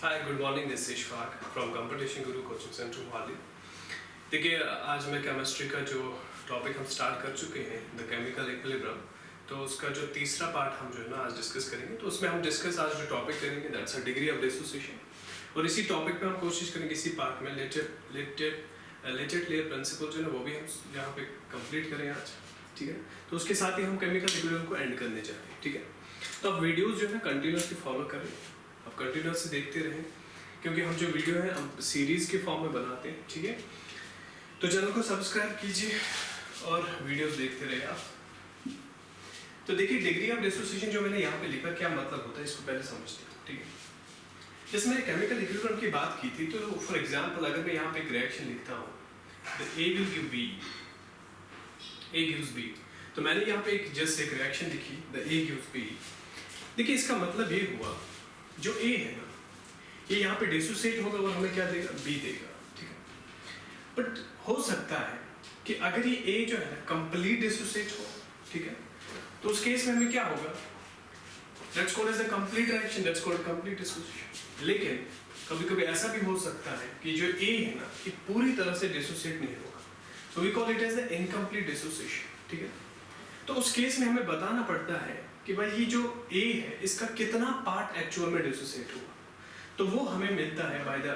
Hi good morning, this is Ishfaq from competition Guru coaching centre Mohali. देखिए, आज मैं chemistry का जो टॉपिक हम स्टार्ट कर चुके हैं, द केमिकल इक्विलिब्रियम, तो उसका जो तीसरा पार्ट हम जो है ना आज डिस्कस करेंगे। तो उसमें हम डिस्कस आज जो टॉपिक करेंगे that's a degree of dissociation, और इसी टॉपिक पे हम कोशिश करेंगे इसी पार्ट में लेटेड लेयर प्रिंसिपल जो है वो भी हम यहाँ पे कंप्लीट करें आज, ठीक है। तो उसके साथ ही हम केमिकल इक्विलिब्रियम को एंड करने जा रहे हैं, ठीक है। तो आप वीडियोज़ जो है कंटिन्यूसली फॉलो करें, आप कंटिन्यूसली देखते रहें, क्योंकि हम जो वीडियो है हम सीरीज के फॉर्म में बनाते हैं, ठीक है। तो चैनल को सब्सक्राइब कीजिए और वीडियोस देखते रहिए आप। तो देखिए, डिग्री ऑफ डिसोसिएशन जो मैंने यहाँ पे लिखा, क्या मतलब होता है इसको पहले समझते हैं, ठीक है। जैसे मैंने केमिकल इक्विलिब्रियम की बात की थी, तो फॉर एग्जांपल अगर मैं यहाँ पे एक रिएक्शन लिखता हूँ, A will give B, A gives B, तो मैंने यहाँ पे एक रिएक्शन लिखी, द A gives B। देखिए, इसका मतलब ये हुआ, जो A है ना, ये यहाँ पे डिसोसिएट होगा और हमें क्या देगा, B देगा, ठीक है। बट हो सकता है कि अगर ये A जो है ना कंप्लीट डिसोसिएट हो, ठीक है, तो उस केस में हमें क्या होगा, that's called as the complete reaction, that's called complete dissociation. लेकिन कभी कभी ऐसा भी हो सकता है कि जो A है ना, ये पूरी तरह से डिसोसिएट नहीं होगा, तो we call it as the incomplete dissociation, ठीक है। तो उस केस में हमें बताना पड़ता है कि भाई ये जो A है इसका कितना पार्ट एक्चुअल में डिसोसिएट हुआ, तो वो हमें मिलता है by the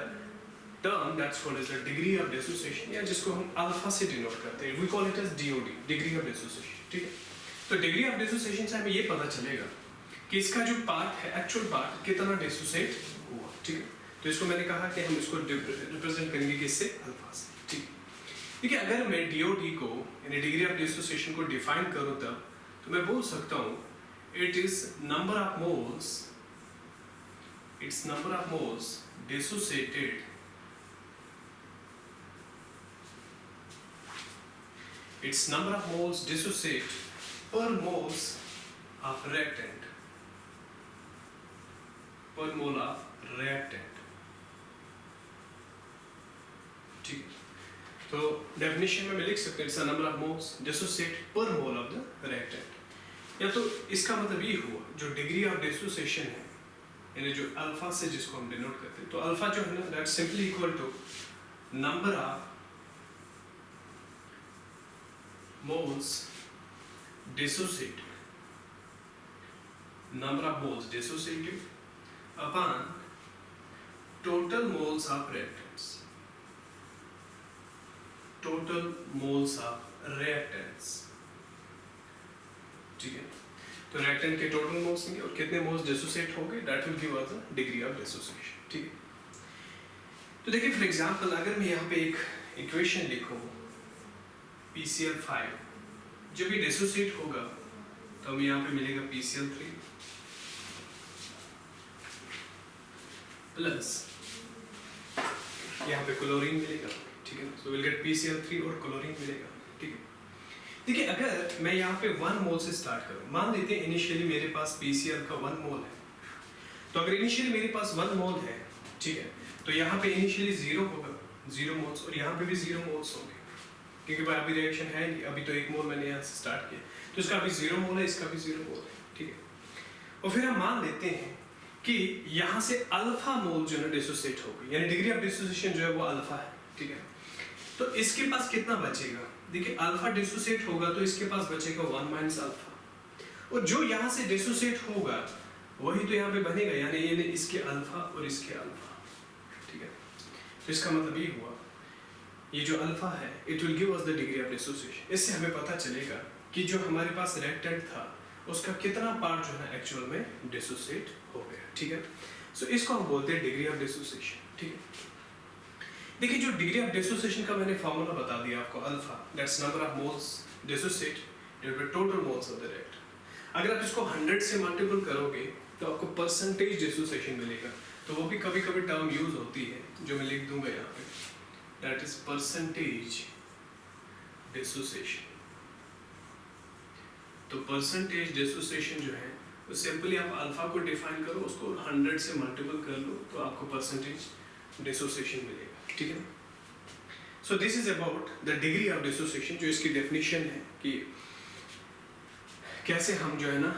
term that's called as the degree of dissociation, या जिसको हम अल्फा से डिनोट करते हैं, we call it as DOD, degree of dissociation, ठीक है। तो डिग्री ऑफ डिसोसिएशन से हमें ये पता चलेगा कि इसका जो पार्ट है, एक्चुअल पार्ट कितना डिसोसिएट हुआ, ठीक है। तो इसको मैंने कहा कि हम इसको रिप्रेजेंट करेंगे किससे, अल्फा से, ठीक है। देखिए, अगर मैं DOD को यानी डिग्री ऑफ डिसोसिएशन को डिफाइन करूं तब तो मैं बोल सकता हूं it is number of moles, it's number of moles dissociated, it's number of moles dissociate per moles of reactant, per mole of reactant, ठीक है। तो डेफिनेशन में मैं लिख सकता हूँ, it's a number of moles dissociate per mole of the reactant, या तो इसका मतलब ये हुआ जो डिग्री ऑफ डिसोसिएशन है, यानी जो अल्फा से जिसको हम डिनोट करते हैं, तो अल्फा जो है ना that's simply equal to number of moles dissociated, number of moles dissociated upon total moles of reactants, total moles of reactants, ठीक है। तो रिएक्टेंट के टोटल मोल्स होंगे और कितने मोल्स डिसोसिएट होंगे, that will give us the degree of dissociation, ठीक है। तो देखिए, फॉर एग्जांपल अगर मैं यहाँ पे एक इक्वेशन लिखूं, PCl5 जब ये डिसोसिएट होगा तो हमें यहाँ पे मिलेगा PCl3 प्लस यहाँ पे क्लोरीन मिलेगा, ठीक है। सो विल गेट PCl3 और क्लोरीन मिलेगा, ठीक है। देखिए, अगर मैं यहाँ पे 1 मोल से स्टार्ट करूँ, मान लेते हैं इनिशियली मेरे पास PCl का 1 मोल है, तो अगर इनिशियली मेरे पास 1 मोल है, ठीक है, तो यहाँ पे इनिशियली 0 होगा, 0 मोल्स, और यहाँ पे भी 0 मोल्स होंगे, क्योंकि भाई अभी रिएक्शन है नहीं, अभी तो 1 मोल मैंने यहाँ से स्टार्ट किया, तो इसका भी 0 मोल है, इसका भी 0 मोल है, ठीक है। और फिर हम मान लेते हैं कि यहाँ से अल्फा मोल जो है डिसोसिएट होगी, यानी डिग्री ऑफ डिसोसिएशन जो है वो अल्फा है, ठीक है। तो इसके पास कितना बचेगा, देखिए अल्फा डिसोसिएट होगा तो इसके पास बचेगा 1 माइनस अल्फा, और जो यहाँ से डिसोसिएट होगा वही तो यहाँ पे बनेगा, यानी ये इसके अल्फा और इसके अल्फा, ठीक है। तो इसका मतलब ये हुआ, ये जो अल्फा है it will give us the degree of dissociation. इससे हमें पता चलेगा कि जो हमारे पास रिएक्टेंट था उसका कितना पार्ट जो है एक्चुअल में डिसोसिएट हो गया, ठीक है। सो इसको हम बोलते हैं डिग्री ऑफ डिसोसिएशन, ठीक है। देखिए, जो डिग्री ऑफ डिसोसिएशन का मैंने फॉर्मूला बता दिया आपको, alpha that's number of moles dissociate divided by total moles of the reactant. अगर आप इसको 100 से मल्टीपल करोगे तो आपको परसेंटेज डिसोसिएशन मिलेगा, तो वो भी कभी कभी टर्म यूज होती है जो मैं लिख दूंगा यहाँ पे, दैट इज परसेंटेज डिसोसिएशन। तो परसेंटेज डिसोसिएशन जो है वो सिंपली आप अल्फा को डिफाइन करो, उसको 100 से मल्टीपल कर लो तो आपको परसेंटेज डिसोसिएशन मिलेगा, ठीक है। So this is about the degree of dissociation, जो इसकी डेफिनेशन है कि कैसे हम जो है ना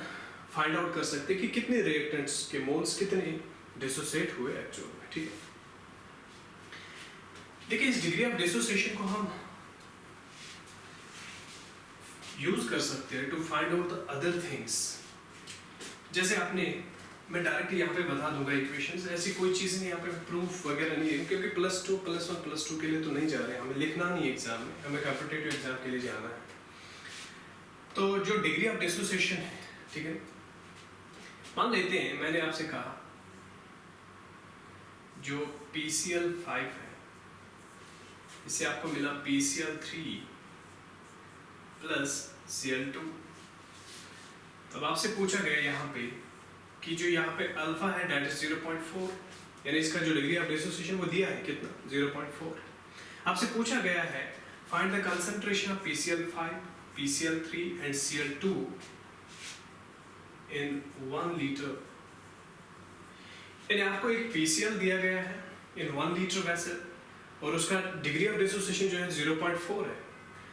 फाइंड आउट कर सकते हैं कि कितने रिएक्टेंट्स के मोल्स कितने डिसोसिएट हुए एक्चुअल में, ठीक है। देखिए इस डिग्री ऑफ डिसोसिएशन को हम यूज कर सकते हैं to find out the other things. जैसे मैं डायरेक्टली यहाँ पे बता दूंगा इक्वेशंस, ऐसी कोई चीज़ नहीं, यहाँ पे प्रूफ वगैरह नहीं है, क्योंकि +2 +1 +2 के लिए तो नहीं जा रहे हैं, हमें लिखना नहीं है एग्जाम में, हमें कॉम्पिटिटिव एग्जाम के लिए जाना है। तो जो डिग्री ऑफ डिसोसिएशन है, ठीक है, मान लेते हैं मैंने आपसे कहा जो PCl5 है, इससे आपको मिला PCl3 + Cl2। तब आपसे पूछा गया यहाँ पे कि जो यहाँ पे अल्फा है दैट इज 0.4, यानी इसका जो डिग्री ऑफ डिसोसिएशन वो दिया है कितना, 0.4। आपसे पूछा गया है find the concentration of PCl5, PCl3 and Cl2 in 1 litre. यानी आपको एक PCl दिया गया है इन 1 लीटर वेसल और उसका डिग्री ऑफ डिसोसिएशन जो है 0.4 है।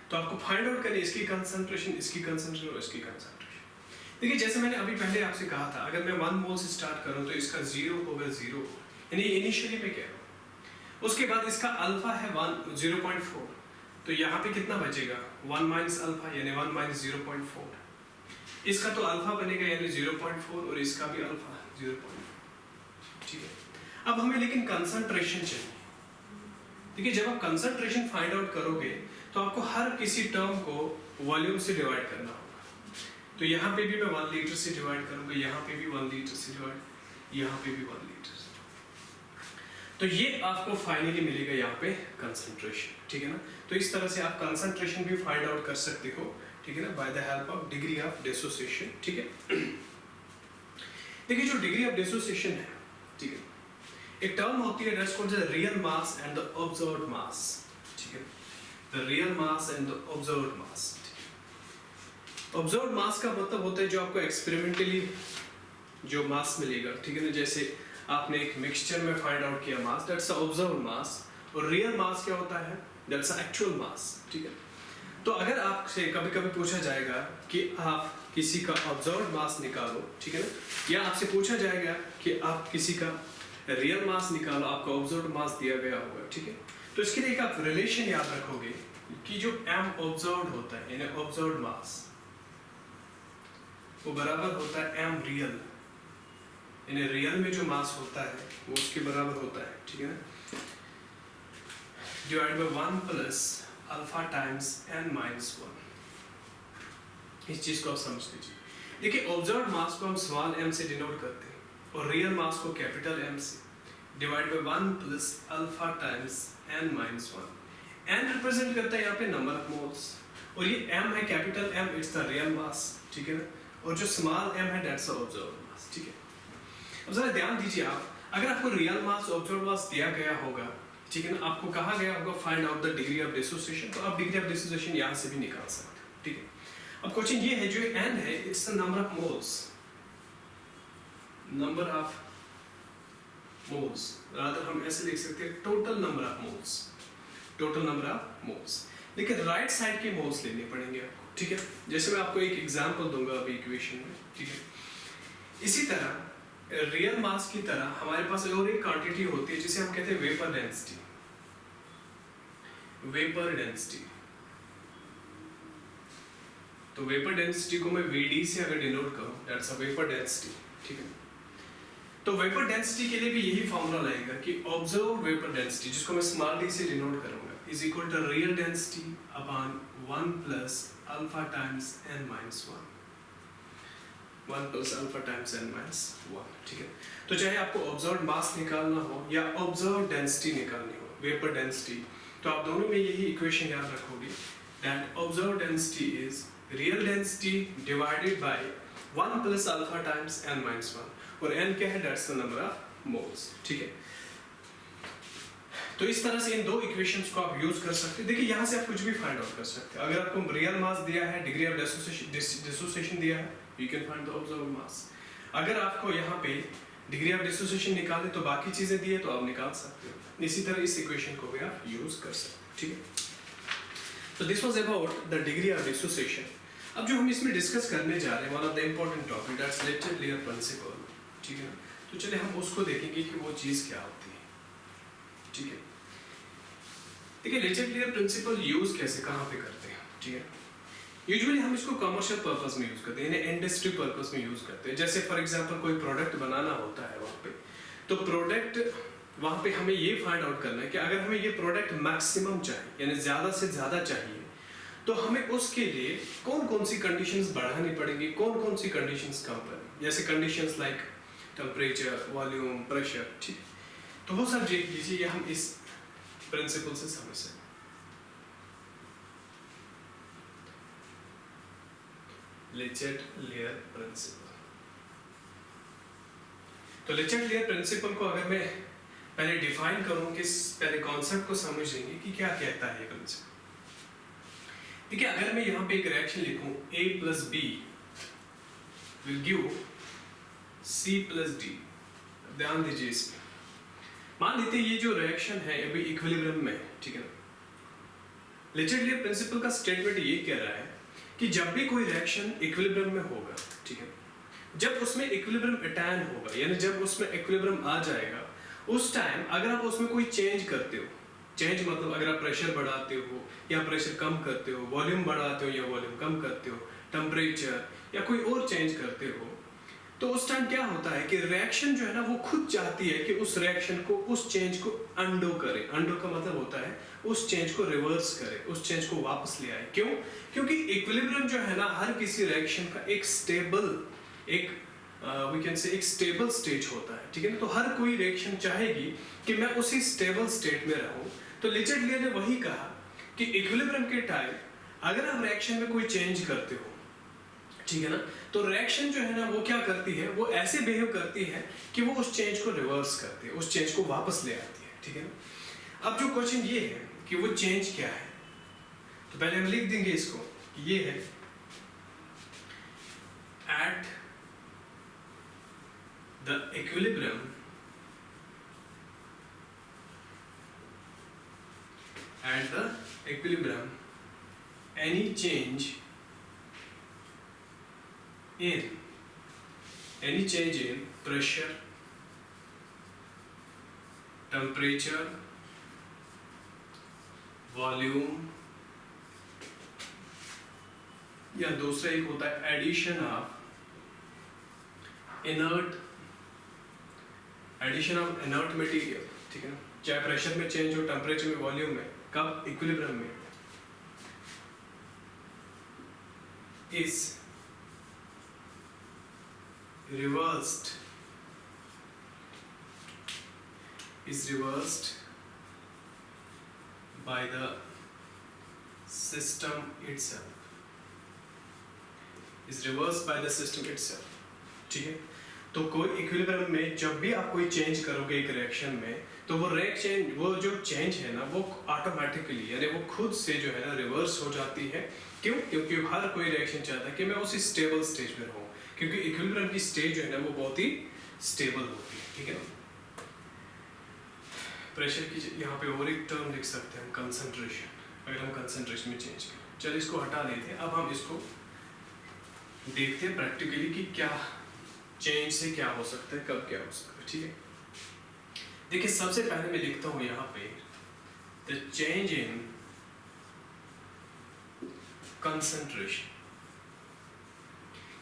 तो आपको फाइंड आउट करनी इसकी कंसंट्रेशन, इसकी कंसंट्रेशन और इसकी कंसंट्रेशन। देखिए जैसे मैंने अभी पहले आपसे कहा था, अगर मैं 1 मोल से स्टार्ट करूं तो इसका 0 होगा 0, यानी इनिशियली मैं कह रहा हूं। उसके बाद इसका अल्फा है 0.4, तो यहाँ पे कितना बचेगा 1 - अल्फा, यानी 1 - 0.4। इसका तो अल्फा बनेगा यानी 0.4 और इसका भी अल्फा 0.4, ठीक है। अब हमें लेकिन कंसंट्रेशन चाहिए। देखिए जब आप कंसंट्रेशन फाइंड आउट करोगे तो आपको हर किसी टर्म को वॉल्यूम से डिवाइड करना होगा। तो यहाँ पे भी मैं 1 लीटर से डिवाइड करूंगा, यहाँ पे भी 1 लीटर से डिवाइड, यहाँ पे भी 1 लीटर से। तो ये आपको फाइनली मिलेगा यहाँ पे कंसंट्रेशन, ठीक है ना। तो इस तरह से आप कंसंट्रेशन भी फाइंड आउट कर सकते हो, ठीक है ना, by the help of degree of dissociation, ठीक है। देखिए जो डिग्री ऑफ डिसोसिएशन है, ठीक है, एक टर्म होती है that's called the real mass and the observed mass, ठीक है, the real mass and the observed mass. Observed mass का मतलब होता है जो आपको एक्सपेरिमेंटली जो मास मिलेगा, ठीक है ना। जैसे आपने एक मिक्सचर में फाइंड आउट किया मास, दैट्स ऑब्जर्व्ड मास। और रियल मास क्या होता है, दैट्स एक्चुअल मास, ठीक है। तो अगर आपसे कभी कभी पूछा जाएगा कि आप किसी का ऑब्जर्व्ड मास निकालो, ठीक है ना, या आपसे पूछा जाएगा कि आप किसी का रियल मास निकालो, आपका ऑब्जर्व्ड मास दिया गया होगा, ठीक है। तो इसके लिए एक आप रिलेशन याद रखोगे कि जो m ऑब्जर्व्ड होता है यानी ऑब्जर्व्ड मास वो बराबर होता है m रियल, यानी रियल में जो मास होता है वो उसके बराबर होता है, ठीक है ना, divide by 1 plus alpha times n minus 1। इस चीज को आप समझ लीजिए। देखिए ऑब्जर्व्ड मास को हम स्मॉल m से डिनोट करते हैं और रियल मास को कैपिटल M से, divide by 1 plus alpha times n minus 1। n represent करता है यहाँ पे नंबर ऑफ मोल्स और ये m है capital M, it's the real मास, ठीक है ना, और जो स्मॉल m है दैट्स द ऑब्जर्व्ड मास, ठीक है। अब जरा ध्यान दीजिए आप, अगर आपको रियल मास ऑब्जर्व्ड मास दिया गया होगा, ठीक है ना, आपको कहा गया होगा find out the degree of dissociation, तो आप डिग्री ऑफ डिसोसिएशन यहाँ से भी निकाल सकते हो, ठीक है। अब क्वेश्चन ये है जो n है it's the number of moles, number of moles, rather हम ऐसे लिख सकते हैं total number of moles, total number of moles. लेकिन राइट साइड के मोल्स लेने पड़ेंगे आपको, ठीक है। जैसे मैं आपको एक एग्जांपल दूंगा अभी इक्वेशन में, ठीक है। इसी तरह रियल मास की तरह हमारे पास और एक क्वांटिटी होती है जिसे हम कहते हैं वेपर डेंसिटी, वेपर डेंसिटी। तो वेपर डेंसिटी को मैं Vd से अगर डिनोट करूं दैट्स अ वेपर डेंसिटी, ठीक है। तो वेपर डेंसिटी के लिए भी यही फॉर्मूला लगेगा कि ऑब्जर्व वेपर डेंसिटी, जिसको मैं स्मॉल d से डिनोट करूंगा, is equal to real density upon 1 plus alpha times n minus 1 plus alpha times n minus 1, ठीक है। तो चाहे आपको ऑब्जर्व्ड मास निकालना हो या ऑब्जर्व्ड डेंसिटी निकालनी हो, वेपर डेंसिटी, तो आप दोनों में यही इक्वेशन याद रखोगे that observed density is real density divided by 1 plus alpha times n minus 1 और n क्या है, that's the number of moles, ठीक है। तो इस तरह से इन दो इक्वेशंस को आप यूज कर सकते हैं। देखिए यहाँ से आप कुछ भी फाइंड आउट कर सकते हैं। अगर आपको रियल मास दिया है, डिग्री ऑफ डिसोसिएशन दिया है, you can find the observed mass. अगर आपको यहाँ पे डिग्री ऑफ डिसोसिएशन निकालने तो बाकी चीजें दी है तो आप निकाल सकते हो। इसी तरह इस इक्वेशन को भी आप यूज कर सकते हो, ठीक है। तो this was about the degree of dissociation. अब जो हम इसमें डिस्कस करने जा रहे हैं, one of the important topic that's lateral layer principle, ठीक है। तो चलिए हम उसको देखेंगे कि वो चीज़ क्या होती है, ठीक है। देखिए लेचेट लेयर प्रिंसिपल यूज कैसे कहाँ पे करते हैं, ठीक है। यूजुअली हम इसको कमर्शियल पर्पस में यूज करते हैं, यानी इंडस्ट्री पर्पस में यूज करते हैं। जैसे फॉर एग्जांपल कोई प्रोडक्ट बनाना होता है वहाँ पे, तो प्रोडक्ट वहाँ पे हमें ये फाइंड आउट करना है कि अगर हमें ये प्रोडक्ट मैक्सिमम चाहिए, यानी ज़्यादा से ज़्यादा चाहिए, तो हमें उसके लिए कौन कौन सी कंडीशंस बढ़ानी पड़ेंगी, कौन कौन सी कंडीशंस कम करनी, जैसे conditions like temperature, volume, pressure, ठीक है। तो वो सब देख लीजिए, ये हम इस प्रिंसिपल से समझ सकते हैं। लेचेट लेयर प्रिंसिपल। तो लेचेट लेयर प्रिंसिपल को अगर मैं पहले डिफाइन करूं कि पहले कॉन्सेप्ट को समझ लेंगे कि क्या कहता है ये प्रिंसिपल। देखिए अगर मैं यहाँ पे एक रिएक्शन लिखूं A + B will give C + D, ध्यान दीजिए इसमें। मान लेते हैं ये जो रिएक्शन है अभी इक्विलिब्रियम में, ठीक है। लेचेट लेयर प्रिंसिपल का स्टेटमेंट ये कह रहा है कि जब भी कोई रिएक्शन इक्विलिब्रियम में होगा, ठीक है, जब उसमें इक्विलिब्रियम अटैन होगा, यानी जब उसमें इक्विलिब्रियम आ जाएगा, उस टाइम अगर आप उसमें कोई चेंज करते हो, चेंज मतलब अगर आप प्रेशर बढ़ाते हो या प्रेशर कम करते हो, वॉल्यूम बढ़ाते हो या वॉल्यूम कम करते हो, टेम्परेचर या कोई और चेंज करते हो, तो उस टाइम क्या होता है कि रिएक्शन जो है ना वो खुद चाहती है कि उस रिएक्शन को, उस चेंज को अंडो करे। अंडो का मतलब होता है उस चेंज को रिवर्स करे, उस चेंज को वापस ले आए। क्यों? क्योंकि इक्विलिब्रियम जो है ना हर किसी रिएक्शन का एक स्टेबल, एक वी कैन से एक स्टेबल स्टेज होता है, ठीक है ना। तो हर कोई रिएक्शन चाहेगी कि मैं उसी स्टेबल स्टेट में रहूं। तो लेचेट लेयर ने वही कहा कि इक्विलिब्रियम के टाइम अगर आप रिएक्शन में कोई चेंज करते हो, ठीक है ना, तो रिएक्शन जो है ना वो क्या करती है, वो ऐसे बिहेव करती है कि वो उस चेंज को रिवर्स करती है, उस चेंज को वापस ले आती है, ठीक है ना। अब जो क्वेश्चन ये है कि वो चेंज क्या है, तो पहले हम लिख देंगे इसको, ये है at the equilibrium, at the equilibrium any change in pressure, temperature, volume, या दूसरा एक होता है एडिशन ऑफ इनर्ट मटेरियल, ठीक है ना, चाहे प्रेशर में चेंज हो, टेम्परेचर में, वॉल्यूम में, कब इक्विलिब्रियम में, is reversed by the system itself, ठीक है। तो कोई इक्विलिब्रियम में जब भी आप कोई चेंज करोगे एक रिएक्शन में, तो वो जो चेंज है ना वो ऑटोमेटिकली, यानी वो खुद से जो है ना रिवर्स हो जाती है। क्यों? क्योंकि हर कोई रिएक्शन चाहता है कि मैं उसी स्टेबल स्टेज में रहूं, क्योंकि इक्विलिब्रियम की स्टेज जो है ना वो बहुत ही स्टेबल होती है, ठीक है ना। प्रेशर की यहाँ पे और एक टर्म लिख सकते हैं, कंसंट्रेशन। अगर हम कंसंट्रेशन में चेंज करें, चलिए इसको हटा लेते हैं। अब हम इसको देखते हैं प्रैक्टिकली कि क्या चेंज से क्या हो सकता है, कब क्या हो सकता है, ठीक है। देखिए सबसे पहले मैं लिखता हूं यहाँ पे द चेंज इन कंसंट्रेशन,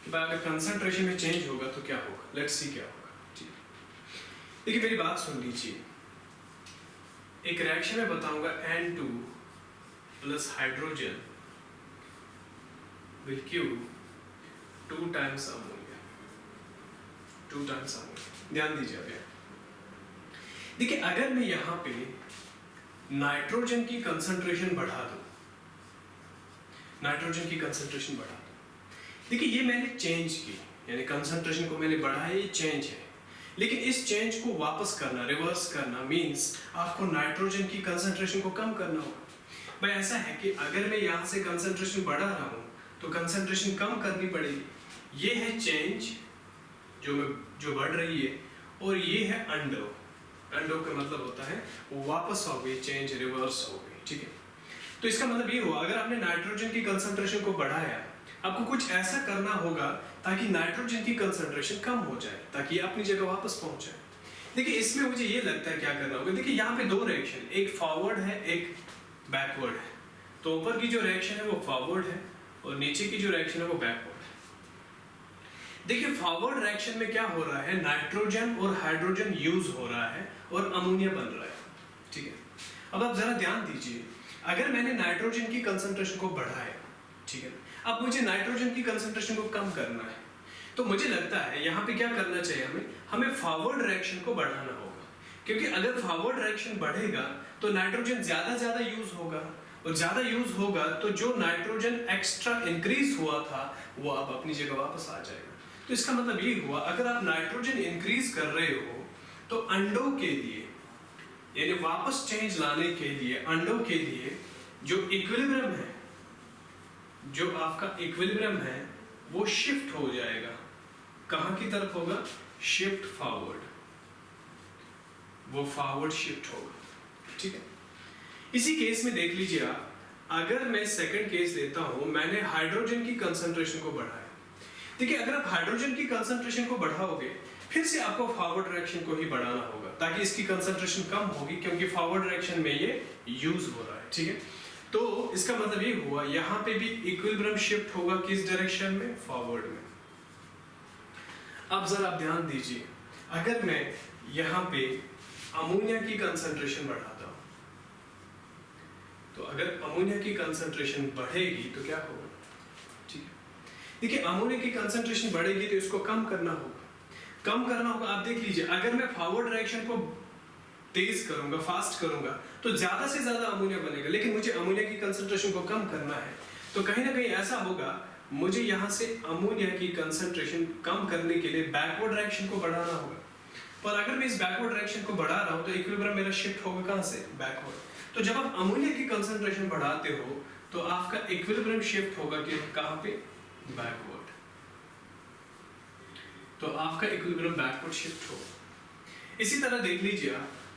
कि अगर कंसंट्रेशन में चेंज होगा तो क्या होगा, लेट्स सी क्या होगा, ठीक है। देखिए मेरी बात सुन लीजिए, एक रिएक्शन में बताऊंगा N2 plus hydrogen will give 2 times ammonia, 2 times ammonia. ध्यान दीजिए अब यहाँ, देखिए अगर मैं यहाँ पे नाइट्रोजन की कंसंट्रेशन बढ़ा दूं, नाइट्रोजन की कंसंट्रेशन बढ़ा दूं, देखिए ये मैंने चेंज की, यानी कंसंट्रेशन को मैंने बढ़ाया, ये चेंज है। लेकिन इस चेंज को वापस करना, रिवर्स करना मींस आपको नाइट्रोजन की कंसंट्रेशन को कम करना होगा। भाई ऐसा है कि अगर मैं यहाँ से कंसंट्रेशन बढ़ा रहा हूँ तो कंसंट्रेशन कम करनी पड़ेगी। ये है चेंज जो बढ़ रही है, और ये है अंडो। अंडो का मतलब होता है वो वापस हो गई, चेंज रिवर्स हो गई, ठीक है। तो इसका मतलब ये हुआ, अगर आपने नाइट्रोजन की कंसंट्रेशन को बढ़ाया, आपको कुछ ऐसा करना होगा ताकि नाइट्रोजन की कंसंट्रेशन कम हो जाए, ताकि ये अपनी जगह वापस पहुंच जाए। देखिए इसमें मुझे ये लगता है क्या करना होगा। देखिए यहाँ पे दो रिएक्शन, एक फॉरवर्ड है एक बैकवर्ड है। तो ऊपर की जो रिएक्शन है वो फॉरवर्ड है और नीचे की जो रिएक्शन है वो बैकवर्ड है। देखिए फॉरवर्ड रिएक्शन में क्या हो रहा है, नाइट्रोजन और हाइड्रोजन यूज हो रहा है और अमोनिया बन रहा है, ठीक है। अब आप जरा ध्यान दीजिए, अगर मैंने नाइट्रोजन की कंसंट्रेशन को बढ़ाया, ठीक है, अब मुझे नाइट्रोजन की कंसंट्रेशन को कम करना है, तो मुझे लगता है यहाँ पे क्या करना चाहिए, हमें फॉरवर्ड रिएक्शन को बढ़ाना होगा। क्योंकि अगर फॉरवर्ड रिएक्शन बढ़ेगा तो नाइट्रोजन ज्यादा यूज होगा, और ज्यादा यूज होगा तो जो नाइट्रोजन एक्स्ट्रा इंक्रीज हुआ था वो अब अपनी जगह वापस आ जाएगा। तो इसका मतलब ये हुआ, अगर आप नाइट्रोजन इंक्रीज कर रहे हो तो अंडों के लिए, यानी वापस चेंज लाने के लिए अंडों के लिए जो इक्विलिब्रियम है, जो आपका इक्विलिब्रियम है वो शिफ्ट हो जाएगा। कहां की तरफ होगा, शिफ्ट फॉरवर्ड, वो फॉरवर्ड शिफ्ट होगा, ठीक है। इसी केस में देख लीजिए आप, अगर मैं सेकंड केस लेता हूं, मैंने हाइड्रोजन की कंसंट्रेशन को बढ़ाया। देखिए अगर आप हाइड्रोजन की कंसंट्रेशन को बढ़ाओगे फिर से आपको फॉरवर्ड रिएक्शन को ही बढ़ाना होगा, ताकि इसकी कंसंट्रेशन कम होगी, क्योंकि फॉरवर्ड रिएक्शन में ये यूज हो रहा है, ठीक है। तो इसका मतलब ये हुआ, यहां पे भी इक्विलिब्रियम शिफ्ट होगा किस डायरेक्शन में, फॉरवर्ड में। अब जरा आप ध्यान दीजिए, अगर मैं यहां पे अमोनिया की कंसंट्रेशन बढ़ाता हूं, तो अगर अमोनिया की कंसंट्रेशन बढ़ेगी तो क्या होगा, ठीक है। देखिए अमोनिया की कंसंट्रेशन बढ़ेगी तो इसको कम करना होगा। आप देख लीजिए, अगर मैं फॉरवर्ड डायरेक्शन को तेज करूंगा, फास्ट करूंगा, तो ज्यादा से ज्यादा अमोनिया बनेगा, लेकिन मुझे अमोनिया की कंसंट्रेशन को कम करना है, तो कहीं ना कहीं ऐसा होगा, मुझे यहां से अमोनिया की कंसंट्रेशन कम करने के लिए बैकवर्ड डायरेक्शन को बढ़ाना होगा। पर अगर मैं इस बैकवर्ड डायरेक्शन को बढ़ा रहा हूं तो इक्विलिब्रियम मेरा शिफ्ट होगा कहां से, बैकवर्ड। तो जब आप अमोनिया की कंसंट्रेशन बढ़ाते हो तो आपका इक्विलिब्रियम शिफ्ट होगा कि कहां पे, बैकवर्ड। तो आपका इक्विलिब्रियम बैकवर्ड शिफ्ट होगा। इसी तरह देख लीजिए,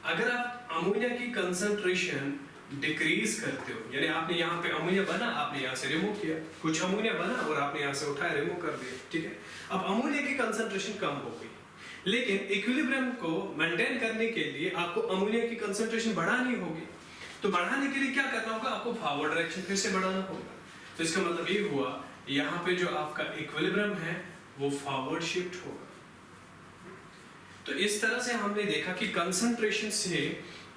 अगर आप अमोनिया की कंसंट्रेशन डिक्रीज करते हो, यानी आपने यहाँ पे अमोनिया बना, आपने यहाँ से रिमूव किया, कुछ अमोनिया बना और आपने यहाँ से उठाया, रिमूव कर दिया, ठीक है। अब अमोनिया की कंसंट्रेशन कम हो गई, लेकिन इक्विलिब्रियम को मेंटेन करने के लिए आपको अमोनिया की कंसंट्रेशन बढ़ानी होगी। तो बढ़ाने के लिए क्या करना होगा, आपको फॉरवर्ड डायरेक्शन फिर से बढ़ाना होगा। तो इसका मतलब ये हुआ, यहाँ पे जो आपका इक्विलिब्रियम है वो फॉरवर्ड शिफ्ट होगा। तो इस तरह से हमने देखा कि कंसंट्रेशन से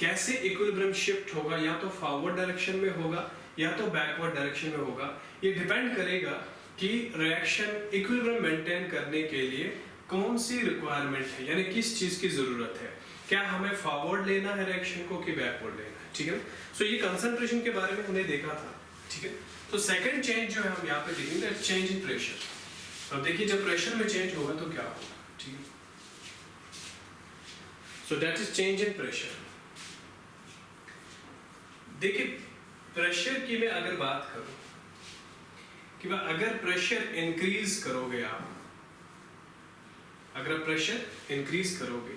कैसे इक्विलिब्रियम शिफ्ट होगा, या तो फॉरवर्ड डायरेक्शन में होगा या तो बैकवर्ड डायरेक्शन में होगा। ये डिपेंड करेगा कि रिएक्शन इक्विलिब्रियम मेंटेन करने के लिए कौन सी रिक्वायरमेंट है, यानी किस चीज की जरूरत है, क्या हमें फॉरवर्ड लेना है रिएक्शन को कि बैकवर्ड लेना है, ठीक है। सो ये कंसंट्रेशन के बारे में हमने देखा था, ठीक है। तो सेकंड चेंज जो है हम यहाँ पे देखेंगे, चेंज इन प्रेशर। अब देखिए जब प्रेशर में चेंज होगा तो क्या होगा, ठीक है। So that is change in pressure. देखिए प्रेशर की मैं अगर बात करूं कि अगर प्रेशर इंक्रीज करोगे आप, अगर प्रेशर इंक्रीज करोगे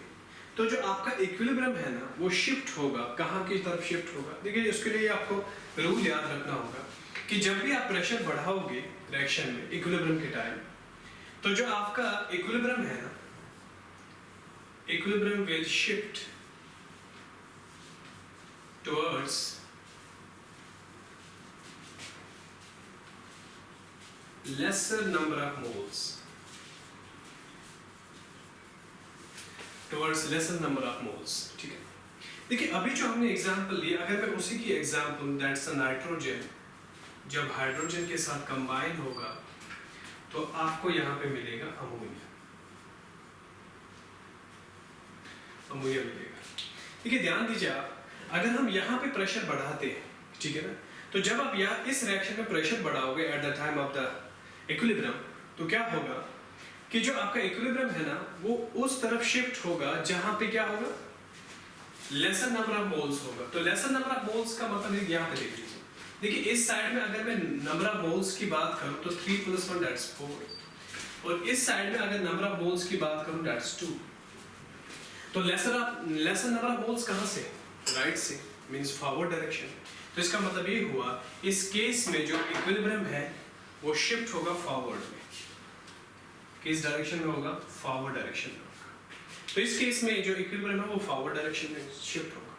तो जो आपका इक्विलिब्रियम है ना वो शिफ्ट होगा, कहां की तरफ शिफ्ट होगा। देखिए उसके लिए आपको रूल याद रखना होगा कि जब भी आप प्रेशर बढ़ाओगे रिएक्शन में इक्विलिब्रियम के टाइम, तो जो आपका इक्विलिब्रियम है ना, equilibrium will shift towards lesser number of moles, towards lesser number of moles, ठीक है। देखिए अभी जो हमने एग्जांपल लिया, अगर मैं उसी की एग्जांपल, दैट्स अ नाइट्रोजन, जब हाइड्रोजन के साथ कंबाइन होगा तो आपको यहाँ पे मिलेगा अमोनिया, अमोनिया मिलेगा। देखिए ध्यान दीजिए आप, अगर हम यहाँ पे प्रेशर बढ़ाते हैं, ठीक है ना, तो जब आप यहाँ इस रिएक्शन में प्रेशर बढ़ाओगे at the time of the equilibrium, तो क्या होगा कि जो आपका इक्विलिब्रियम है ना वो उस तरफ शिफ्ट होगा जहां पे क्या होगा, लेसर नंबर ऑफ मोल्स होगा। तो लेसर नंबर ऑफ मोल्स का मतलब यहाँ पे देख लीजिए, देखिए इस साइड में अगर मैं नंबर ऑफ मोल्स की बात करूं तो 3 + 1 दैट्स 4, और इस साइड में अगर नंबर ऑफ मोल्स की बात करूं दैट्स 2। तो लेसर नंबर ऑफ मोल्स कहां से, राइट से, मींस फॉरवर्ड डायरेक्शन। तो इसका मतलब ये हुआ, इस केस में जो इक्विलिब्रियम है वो शिफ्ट होगा फॉरवर्ड में, किस डायरेक्शन में होगा? फॉरवर्ड डायरेक्शन में होगा। तो इस केस में जो इक्विलिब्रियम है वो फॉरवर्ड डायरेक्शन में शिफ्ट होगा।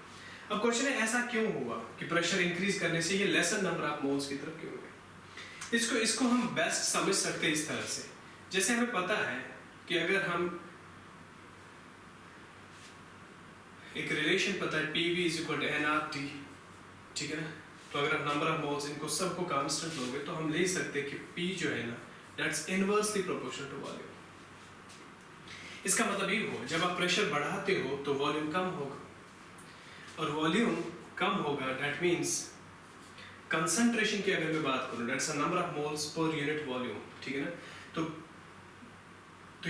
अब क्वेश्चन है ऐसा क्यों हुआ कि प्रेशर इंक्रीज करने से ये लेसर नंबर ऑफ मोल्स की तरफ क्यों गए? इसको हम बेस्ट समझ सकते हैं इस तरह से, जैसे हमें पता है कि अगर हम एक रिलेशन पता है PV is equal to nRT, ठीक है ना, तो अगर आप नंबर ऑफ मोल्स इनको सबको कांस्टेंट लोगे तो हम ले सकते हैं कि P जो है ना that's inversely proportional to volume. इसका मतलब ये हुआ जब आप प्रेशर बढ़ाते हो तो वॉल्यूम कम होगा, और वॉल्यूम कम होगा दैट मीन्स कंसंट्रेशन की अगर मैं बात करूं that's a number of moles per unit volume, ठीक है ना, तो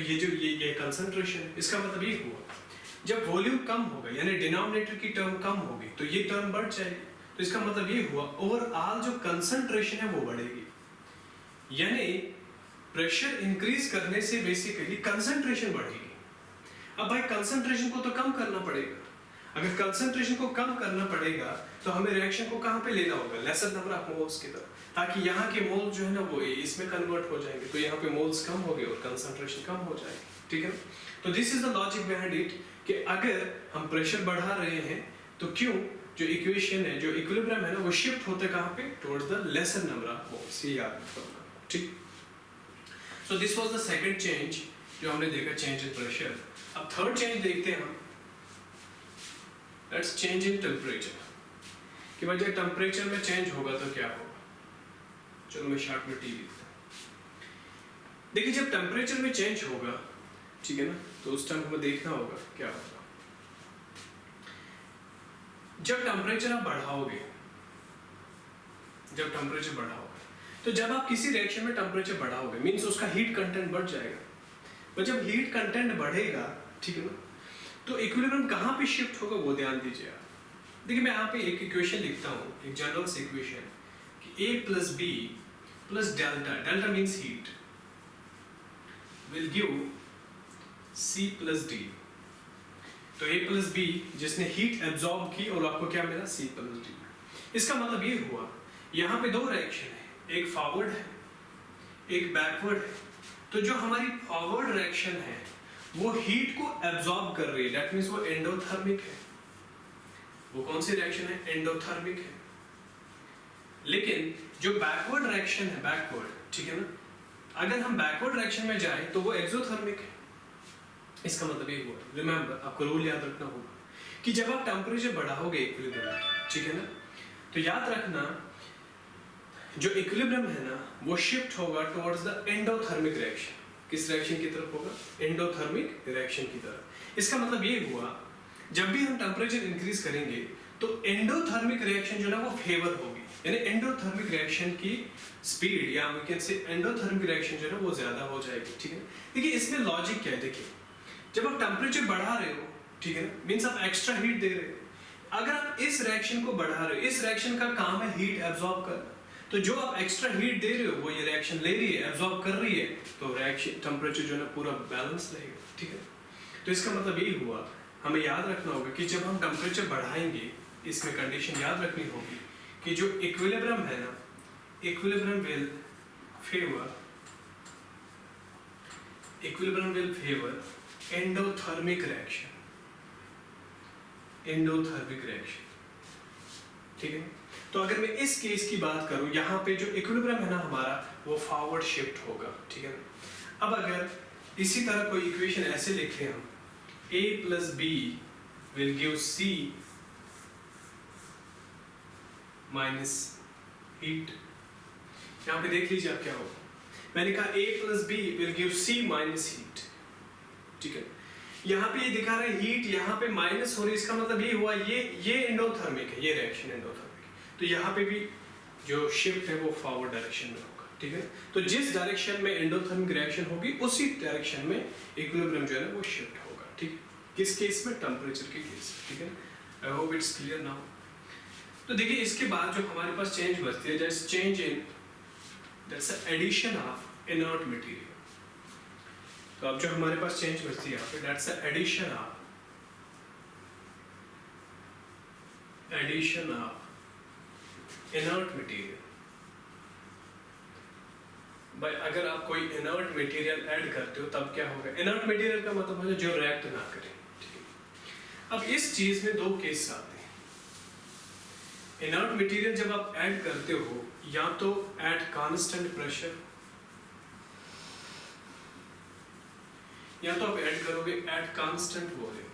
ये जो ये कंसंट्रेशन, इसका मतलब ये हुआ जब वॉल्यूम कम होगा यानी डिनोमिनेटर की टर्म कम होगी तो ये टर्म बढ़ जाएगी, तो इसका मतलब ये हुआ ओवरऑल जो कंसंट्रेशन है वो बढ़ेगी, यानी प्रेशर इंक्रीज करने से बेसिकली कंसंट्रेशन बढ़ेगी। अब भाई कंसंट्रेशन को तो कम करना पड़ेगा, अगर कंसंट्रेशन को कम करना पड़ेगा तो हमें रिएक्शन को कहां पे लेना होगा? लेसर नंबर ऑफ मोल्स की तरफ, ताकि यहाँ के मोल जो है ना वो इसमें कन्वर्ट हो जाएंगे, तो यहाँ पे मोल्स कम हो गए और कंसंट्रेशन कम हो जाएगी, ठीक है। तो this is the logic behind it कि अगर हम प्रेशर बढ़ा रहे हैं तो क्यों जो इक्वेशन है, जो इक्विलिब्रियम है ना वो शिफ्ट होते कहां पे? Towards the lesser number of moles, ये याद रखना, ठीक। So this was the second change जो हमने देखा, चेंज इन प्रेशर। अब थर्ड चेंज देखते हैं हम, दैट्स चेंज इन टेम्परेचर, कि भाई जब टेम्परेचर में चेंज होगा तो क्या होगा। चलो मैं शॉर्ट में टी लिखता हूं। देखिए जब टेम्परेचर में चेंज होगा, ठीक है ना, तो उस टाइम हमें देखना होगा क्या होगा। जब टेम्परेचर आप बढ़ाओगे, जब टेम्परेचर बढ़ाओगे तो जब आप किसी रिएक्शन में टेम्परेचर बढ़ाओगे मींस उसका हीट कंटेंट बढ़ जाएगा, और जब हीट कंटेंट बढ़ेगा, ठीक है ना, तो इक्विलिब्रियम कहां पे शिफ्ट होगा वो ध्यान दीजिए आप। देखिए मैं यहाँ पे एक इक्वेशन लिखता हूँ, एक जनरल सी इक्वेशन कि A plus B plus delta, delta means heat, will give C plus D। तो A प्लस B जिसने हीट एब्जॉर्ब की और आपको क्या मिला? C plus D। इसका मतलब ये हुआ यहाँ पे दो रिएक्शन है, एक फॉरवर्ड है एक बैकवर्ड है। तो जो हमारी फॉरवर्ड रिएक्शन है वो हीट को एब्जॉर्ब कर रही है, दैट मींस वो एंडोथर्मिक है। वो कौन सी रिएक्शन है? एंडोथर्मिक है। लेकिन जो बैकवर्ड रिएक्शन है, बैकवर्ड, ठीक है ना, अगर हम बैकवर्ड रिएक्शन में जाए तो वो एक्सोथर्मिक है। इसका मतलब ये हुआ, रिमेंबर आपको रूल याद रखना होगा कि जब आप टेम्परेचर बढ़ाओगे इक्विलिब्रियम, ठीक है ना, तो याद रखना जो इक्विलिब्रियम है ना वो शिफ्ट होगा टुवर्ड्स द एंडोथर्मिक रिएक्शन। किस रिएक्शन की तरफ होगा? एंडोथर्मिक रिएक्शन की तरफ। इसका मतलब ये हुआ जब भी हम टेम्परेचर इंक्रीज करेंगे तो एंडोथर्मिक रिएक्शन जो ना वो फेवर होगी, यानी एंडोथर्मिक रिएक्शन की स्पीड या हम कैन से एंडोथर्मिक रिएक्शन जो है ना वो ज्यादा हो जाएगी, ठीक है। देखिए इसमें लॉजिक क्या है, देखिए जब आप टेम्परेचर बढ़ा रहे हो, ठीक है ना, मींस आप एक्स्ट्रा हीट दे रहे हो। अगर आप इस रिएक्शन को बढ़ा रहे हो, इस रिएक्शन का काम है हीट एब्जॉर्ब करना, तो जो आप एक्स्ट्रा हीट दे रहे हो वो ये रिएक्शन ले रही है, एब्जॉर्ब कर रही है, तो रिएक्शन टेम्परेचर जो है ना पूरा बैलेंस रहेगा, ठीक है। तो इसका मतलब ये हुआ, हमें याद रखना होगा कि जब हम टेम्परेचर बढ़ाएंगे इसमें कंडीशन याद रखनी होगी कि जो इक्विलिब्रियम है ना, equilibrium will favour endothermic reaction, endothermic reaction, ठीक है। तो अगर मैं इस केस की बात करूं, यहाँ पे जो इक्विलिब्रियम है ना हमारा वो फॉरवर्ड शिफ्ट होगा, ठीक है। अब अगर इसी तरह कोई इक्वेशन ऐसे लिखें हम, A plus B will give C minus heat। यहाँ पे देख लीजिए आप क्या होगा, मैंने कहा A plus B will give C minus heat, ठीक है। यहाँ पे ये दिखा रहा है हीट यहाँ पे माइनस हो रही है, इसका मतलब ये हुआ ये एंडोथर्मिक है, ये रिएक्शन एंडोथर्मिक है, तो यहाँ पे भी जो शिफ्ट है वो फॉरवर्ड डायरेक्शन में होगा, ठीक है। तो जिस डायरेक्शन में एंडोथर्मिक रिएक्शन होगी उसी डायरेक्शन में इक्विलिब्रियम जो है ना वो शिफ्ट होगा, ठीक। किस केस में? टेम्परेचर के केस, ठीक है। I hope it's clear now. तो देखिए इसके बाद जो हमारे पास चेंज बचती है, that's change in, that's addition of inert material. तो अब जो हमारे पास चेंज बचती है यहाँ पे, that's addition of inert material. भाई अगर आप कोई इनर्ट मटेरियल ऐड करते हो तब क्या होगा? इनर्ट मटेरियल का मतलब है जो रिएक्ट ना करे, ठीक है। अब इस चीज में दो केस आते हैं। इनर्ट मटेरियल जब आप ऐड करते हो या तो एट कांस्टेंट प्रेशर, या तो आप ऐड करोगे एट कांस्टेंट वॉल्यूम।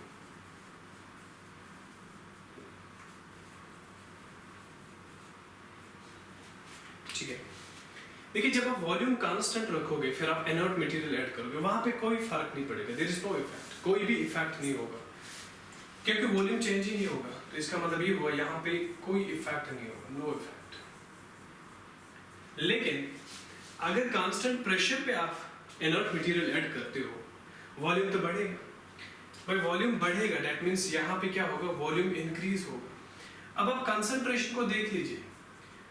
ठीक है, देखिए जब आप वॉल्यूम कांस्टेंट रखोगे फिर आप इनर्ट मटेरियल ऐड करोगे, वहां पे कोई फर्क नहीं पड़ेगा, देयर इज नो इफेक्ट, कोई भी इफेक्ट नहीं होगा क्योंकि वॉल्यूम चेंज ही नहीं होगा। तो इसका मतलब ये हुआ यहाँ पे कोई इफेक्ट नहीं होगा, नो इफेक्ट। लेकिन अगर कांस्टेंट प्रेशर पे आप इनर्ट मटेरियल ऐड करते हो, वॉल्यूम तो बढ़ेगा। भाई वॉल्यूम बढ़ेगा दैट मींस यहाँ पे क्या होगा? वॉल्यूम इंक्रीज होगा। अब आप कंसंट्रेशन को देख लीजिए।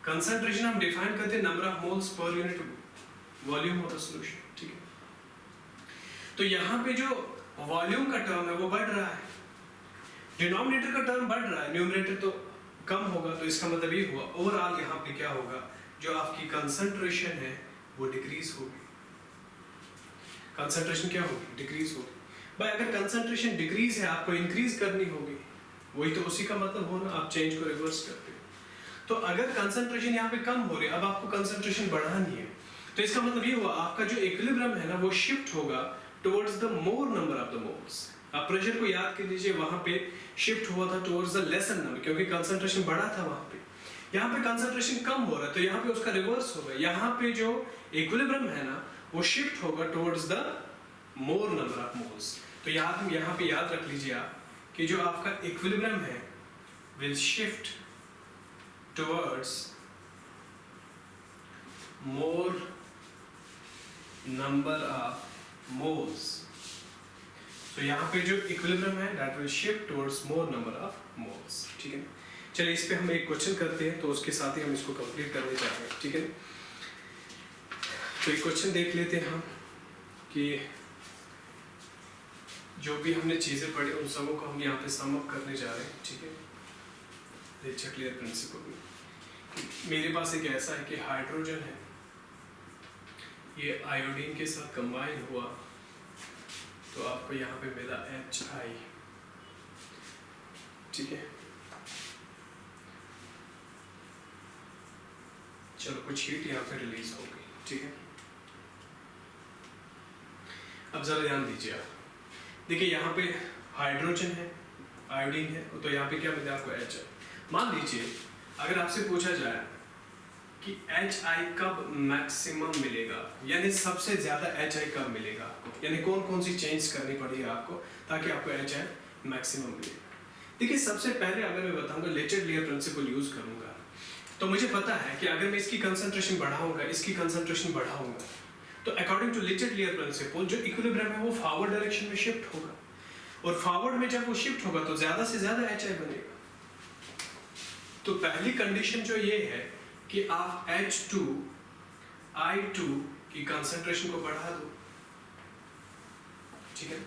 कंसंट्रेशन हम डिफाइन करते हैं number of moles per unit volume of the solution, ठीक है। तो यहाँ पे जो वॉल्यूम का टर्म है वो बढ़ रहा है, डिनोमिनेटर का टर्म बढ़ रहा है, न्यूमरेटर तो कम होगा। तो इसका मतलब ये हुआ ओवरऑल यहाँ पे क्या होगा? जो आपकी कंसंट्रेशन है वो डिक्रीज होगी। कंसंट्रेशन क्या होगी? डिक्रीज होगी। भाई अगर कंसंट्रेशन डिक्रीज है आपको इंक्रीज करनी होगी, वही तो उसी का मतलब हो ना, आप चेंज को रिवर्स करते हो। तो अगर कंसंट्रेशन यहाँ पे कम हो रही है, अब आपको कंसंट्रेशन बढ़ानी है, तो इसका मतलब ये हुआ आपका जो इक्विलिब्रियम है ना वो शिफ्ट होगा towards the more number of the moles. आप प्रेशर को याद कर लीजिए, वहां पे शिफ्ट हुआ था टुवर्ड्स द लेसर नंबर, क्योंकि कंसंट्रेशन बढ़ा था वहां पे। यहाँ पे कंसंट्रेशन कम हो रहा है तो यहाँ पे उसका रिवर्स होगा, यहाँ पे जो इक्विलिब्रियम है ना वो शिफ्ट होगा towards the more number of moles. तो यहाँ पे याद रख लीजिए आप कि जो आपका इक्विलिब्रियम है will shift towards more number of moles। तो यहाँ पे जो इक्विलिब्रियम है that will shift towards more number of moles, ठीक है। चलिए इस पे हम एक क्वेश्चन करते हैं तो उसके साथ ही हम इसको कंप्लीट करने जा रहे हैं, ठीक है। तो एक क्वेश्चन देख लेते हैं हम कि जो भी हमने चीजें पढ़ी उन सबों को हम यहाँ पे सम अप करने जा रहे हैं, ठीक है। क्लियर प्रिंसिपल मेरे पास एक ऐसा है कि हाइड्रोजन है, ये आयोडीन के साथ कंबाइन हुआ तो आपको यहाँ पे मिला HI, ठीक है। चलो कुछ हीट यहाँ पे रिलीज हो गई, ठीक है। अब जरा ध्यान दीजिए आप, देखिए यहाँ पे हाइड्रोजन है, आयोडीन है, तो यहाँ पे क्या मिला आपको HI। मान लीजिए अगर आपसे पूछा जाए कि HI कब मैक्सिमम मिलेगा, यानी सबसे ज्यादा HI कब मिलेगा आपको, यानी कौन कौन सी चेंज करनी पड़ेगी आपको ताकि आपको HI मैक्सिमम मिले। देखिए सबसे पहले अगर मैं बताऊंगा लिचर्ड लेयर प्रिंसिपल यूज करूंगा, तो मुझे पता है कि अगर मैं इसकी कंसंट्रेशन बढ़ाऊंगा, इसकी कंसंट्रेशन बढ़ाऊंगा, तो अकॉर्डिंग टू लिचर्ड लेयर प्रिंसिपल जो इक्विलिब्रियम है वो फॉरवर्ड डायरेक्शन में शिफ्ट होगा, और फॉरवर्ड में जब वो शिफ्ट होगा तो ज्यादा से ज्यादा HI बनेगा। तो पहली कंडीशन जो ये है कि आप H2I2 की कंसंट्रेशन को बढ़ा दो, ठीक है।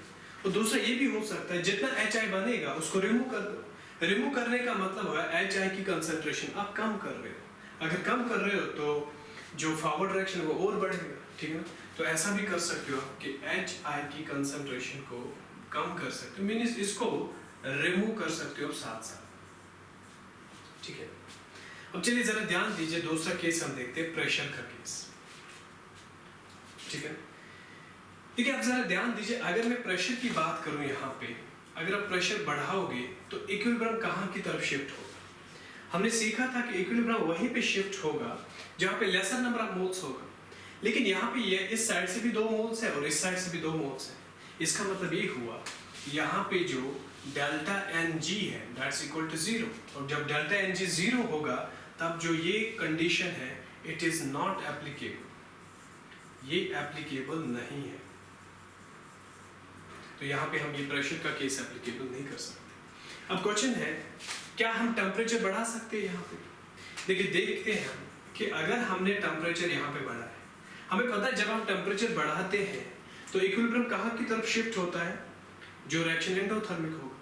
और दूसरा ये भी हो सकता है जितना HI बनेगा उसको रिमूव कर दो। रिमूव करने का मतलब है HI की कंसंट्रेशन आप कम कर रहे हो, अगर कम कर रहे हो तो जो फॉरवर्ड डायरेक्शन वो और बढ़ेगा, ठीक है ना। तो ऐसा भी कर सकते हो कि HI की कंसंट्रेशन को कम कर सकते हो, मींस इसको रिमूव कर सकते हो साथ साथ, ठीक है। अब चलिए जरा ध्यान दीजिए, दूसरा केस हम देखते हैं, प्रेशर का केस, ठीक है। देखिए आप जरा ध्यान दीजिए, अगर मैं प्रेशर की बात करूं यहाँ पे, अगर आप प्रेशर बढ़ाओगे तो इक्विलिब्रियम कहाँ की तरफ शिफ्ट होगा? हमने सीखा था कि इक्विलिब्रियम वहीं पे शिफ्ट होगा जहाँ पे लेसर नंबर ऑफ मोल्स होगा, लेकिन यहाँ पे ये इस साइड से भी 2 मोल्स है और इस साइड से भी 2 मोल्स है। इसका मतलब ये हुआ यहाँ पे जो डेल्टा Ng है दैट्स इक्वल टू 0, और जब डेल्टा Ng 0 होगा तब जो ये कंडीशन है इट इज नॉट एप्लीकेबल, ये एप्लीकेबल नहीं है। तो यहाँ पे हम ये प्रेशर का केस एप्लीकेबल नहीं कर सकते। अब क्वेश्चन है क्या हम टेम्परेचर बढ़ा सकते हैं यहाँ पे? देखिए देखते हैं हम कि अगर हमने टेम्परेचर यहाँ पे बढ़ाया, हमें पता है जब हम टेम्परेचर बढ़ाते हैं तो इक्विलिब्रियम कहाँ की तरफ शिफ्ट होता है? जो रिएक्शन एंडोथर्मिक होगा।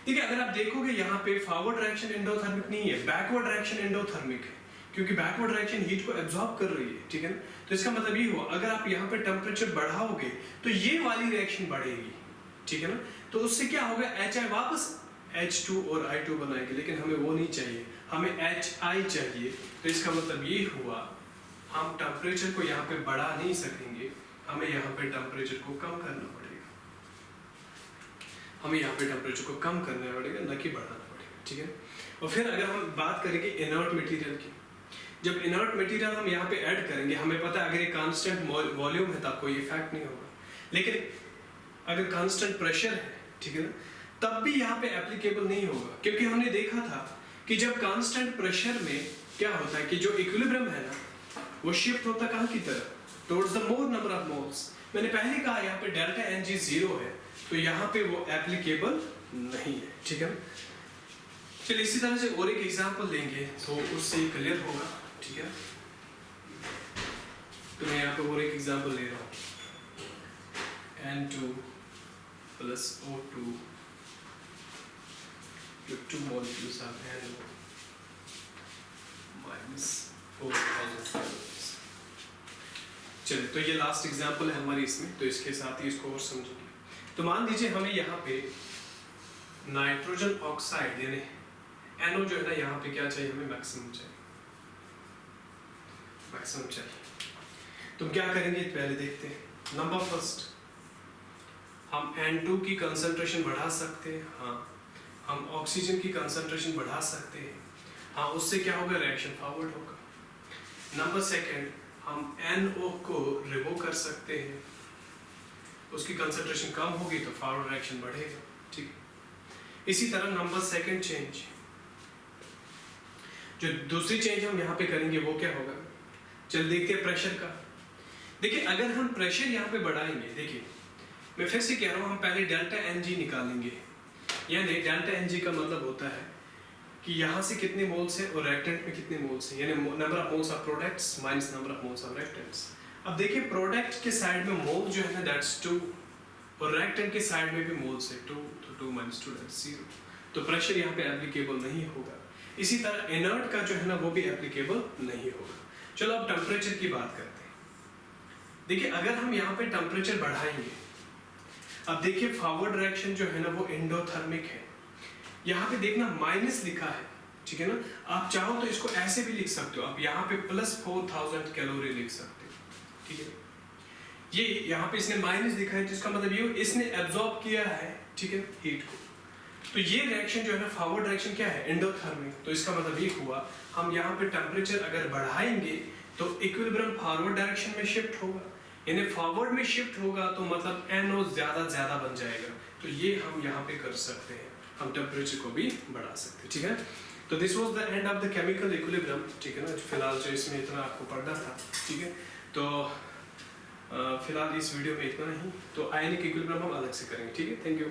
देखिए अगर आप देखोगे यहाँ पे फॉरवर्ड रिएक्शन एंडोथर्मिक नहीं है, बैकवर्ड रिएक्शन एंडोथर्मिक है, क्योंकि बैकवर्ड डायरेक्शन हीट को एब्जॉर्ब कर रही है, ठीक है ना। तो इसका मतलब ये हुआ अगर आप यहाँ पे टेम्परेचर बढ़ाओगे तो ये वाली रिएक्शन बढ़ेगी, ठीक है ना। तो उससे क्या होगा, HI वापस H2 और I2 बनाएंगे, लेकिन हमें वो नहीं चाहिए, हमें HI चाहिए। तो इसका मतलब ये हुआ हम टेम्परेचर को यहाँ पे बढ़ा नहीं सकेंगे, हमें यहाँ पे टेम्परेचर को कम करना पड़ेगा, हमें यहाँ पे टेम्परेचर को कम करना पड़ेगा, न कि बढ़ाना पड़ेगा, ठीक है। और फिर अगर हम बात करेंगे इनर्ट मटेरियल की, जब इनर्ट मटेरियल हम यहाँ पे ऐड करेंगे, हमें पता है अगर ये कांस्टेंट वॉल्यूम है तब कोई इफेक्ट नहीं होगा, लेकिन अगर कांस्टेंट प्रेशर है, ठीक है ना, तब भी यहाँ पे एप्लीकेबल नहीं होगा, क्योंकि हमने देखा था कि जब कांस्टेंट प्रेशर में क्या होता है कि जो इक्विलिब्रियम है ना वो शिफ्ट होता कहाँ की तरफ, towards the more number of moles. मैंने पहले कहा यहाँ पे डेल्टा Ng 0 है, तो यहाँ पे वो एप्लीकेबल नहीं है, ठीक है। चलिए इसी तरह से और एक एग्जांपल लेंगे तो उससे क्लियर होगा, ठीक है। तो मैं यहाँ पे और एक एग्जांपल ले रहा हूँ, N2 plus O2, जो 2 molecules are NO minus 4000 calories। चलिए तो ये लास्ट एग्जांपल है हमारी इसमें, तो इसके साथ ही इसको और समझेंगे। तो मान लीजिए हमें यहाँ पे नाइट्रोजन ऑक्साइड यानी NO जो है ना, यहाँ पे क्या चाहिए, हमें मैक्सिमम चाहिए, मैक्सिमम चाहिए। तो क्या करेंगे पहले देखते हैं। नंबर फर्स्ट, हम N2 की कंसंट्रेशन बढ़ा सकते हैं, हाँ। हम ऑक्सीजन की कंसंट्रेशन बढ़ा सकते हैं, हाँ। उससे क्या होगा, रिएक्शन फॉरवर्ड होगा। नंबर सेकंड, हम NO को रिमूव कर सकते हैं, उसकी कंसंट्रेशन कम होगी तो फॉरवर्ड रिएक्शन बढ़ेगा, ठीक है। इसी तरह नंबर सेकंड चेंज, जो दूसरी चेंज हम यहाँ पे करेंगे वो क्या होगा, चल देखते हैं प्रेशर का। देखिए अगर हम प्रेशर यहाँ पे बढ़ाएंगे, देखिए मैं फिर से कह रहा हूँ, हम पहले डेल्टा Ng निकालेंगे, यानी डेल्टा Ng का मतलब होता है कि यहाँ से कितने मोल्स हैं और रिएक्टेंट में कितने मोल्स हैं, यानी number of moles of products minus number of moles of reactants. अब देखिए प्रोडक्ट के साइड में मोल जो है ना दैट्स 2, और रिएक्टेंट के साइड में भी मोल्स है 2, तो 2 minus 2 दैट्स 0। तो प्रेशर यहाँ पे एप्लीकेबल नहीं होगा। इसी तरह इनर्ट का जो है ना वो भी एप्लीकेबल नहीं होगा। चलो अब टेम्परेचर की बात करते हैं। देखिए अगर हम यहाँ पे टेम्परेचर बढ़ाएंगे, अब देखिए फॉरवर्ड रिएक्शन जो है ना वो एंडोथर्मिक है, यहाँ पे देखना माइनस लिखा है, ठीक है ना। आप चाहो तो इसको ऐसे भी लिख सकते हो, आप यहाँ पे प्लस 4000 कैलोरी लिख सकते हो, ठीक है। ये यहाँ पे इसने माइनस लिखा है, जिसका मतलब ये इसने एब्जॉर्ब किया है, ठीक है, हीट को। तो ये रिएक्शन जो है ना फॉरवर्ड रिएक्शन क्या है, एंडोथर्मिक। तो इसका मतलब ये हुआ हम यहाँ पे टेम्परेचर अगर बढ़ाएंगे तो इक्विलिब्रियम फॉरवर्ड डायरेक्शन में शिफ्ट होगा, यानी फॉरवर्ड में शिफ्ट होगा तो मतलब NO ज्यादा बन जाएगा। तो ये हम यहाँ पे कर सकते हैं, हम टेम्परेचर को भी बढ़ा सकते हैं, ठीक है। तो this was the end of the chemical equilibrium, ठीक है ना। फिलहाल जो इसमें इतना आपको पढ़ना था, ठीक है। तो फिलहाल इस वीडियो में इतना ही, तो आयनिक इक्विलिब्रियम हम अलग से करेंगे, ठीक है। Thank you.